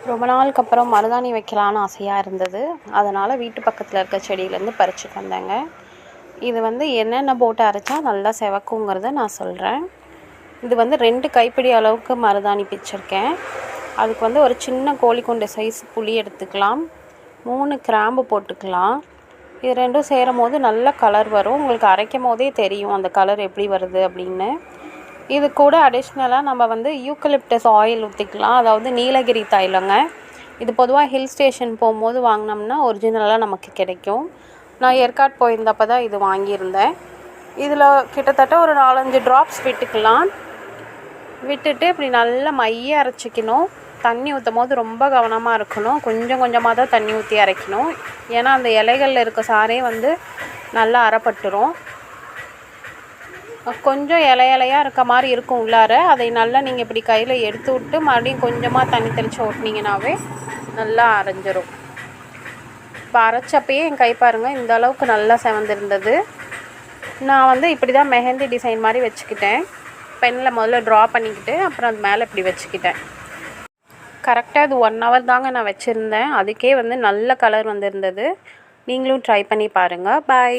ரொம்ப நாளுக்கு அப்புறம் மருதாணி வைக்கலான்னு ஆசையாக இருந்தது. அதனால் வீட்டு பக்கத்தில் இருக்க செடியிலேருந்து பறிச்சுட்டு வந்தேங்க. இது வந்து என்னென்ன போட்டு அரைச்சா நல்லா செவக்குங்கிறத நான் சொல்கிறேன். இது வந்து 2 கைப்பிடி அளவுக்கு மருதாணி பிச்சிருக்கேன். அதுக்கு வந்து ஒரு சின்ன கோழிக்குண்டு சைஸ் புளி எடுத்துக்கலாம். 3 கிராம்பு போட்டுக்கலாம். இது 2ம் சேரும் போது நல்ல கலர் வரும். உங்களுக்கு அரைக்கும் போதே தெரியும் அந்த கலர் எப்படி வருது அப்படின்னு. இது கூட அடிஷ்னலாக நம்ம வந்து யூக்கலிப்டஸ் ஆயில் ஊற்றிக்கலாம். அதாவது நீலகிரி தைலங்க. இது பொதுவாக ஹில் ஸ்டேஷன் போகும்போது வாங்கினோம்னா ஒரிஜினலாக நமக்கு கிடைக்கும். நான் ஏற்காடு போயிருந்தப்போ தான் இது வாங்கியிருந்தேன். இதில் கிட்டத்தட்ட ஒரு 4-5 ட்ராப்ஸ் விட்டுக்கலாம். விட்டுட்டு இப்படி நல்லா மைய அரைச்சிக்கணும். தண்ணி ஊற்றும் போது ரொம்ப கவனமாக இருக்கணும். கொஞ்சம் கொஞ்சமாக தான் தண்ணி ஊற்றி அரைக்கணும். ஏன்னா அந்த இலைகளில் இருக்க சாரே வந்து நல்லா அரைப்பட்டுரும். கொஞ்சம் இலையாக இருக்க மாதிரி இருக்கும் உள்ளார. அதை நல்லா நீங்கள் இப்படி கையில் எடுத்து விட்டு மறுபடியும் கொஞ்சமாக தண்ணி தெளித்து ஓட்டினீங்கன்னாவே நல்லா அரைஞ்சிரும். இப்போ அரைச்சப்பயே என் கை பாருங்கள் இந்த அளவுக்கு நல்லா செவந்திருந்தது. நான் வந்து இப்படி தான் மெஹந்தி டிசைன் மாதிரி வச்சுக்கிட்டேன். பெனில் முதல்ல ட்ரா பண்ணிக்கிட்டு அப்புறம் அது மேலே இப்படி வச்சுக்கிட்டேன். கரெக்டாக இது 1 hour தாங்க நான் வச்சுருந்தேன். அதுக்கே வந்து நல்ல கலர் வந்துருந்தது. நீங்களும் ட்ரை பண்ணி பாருங்கள். பாய்.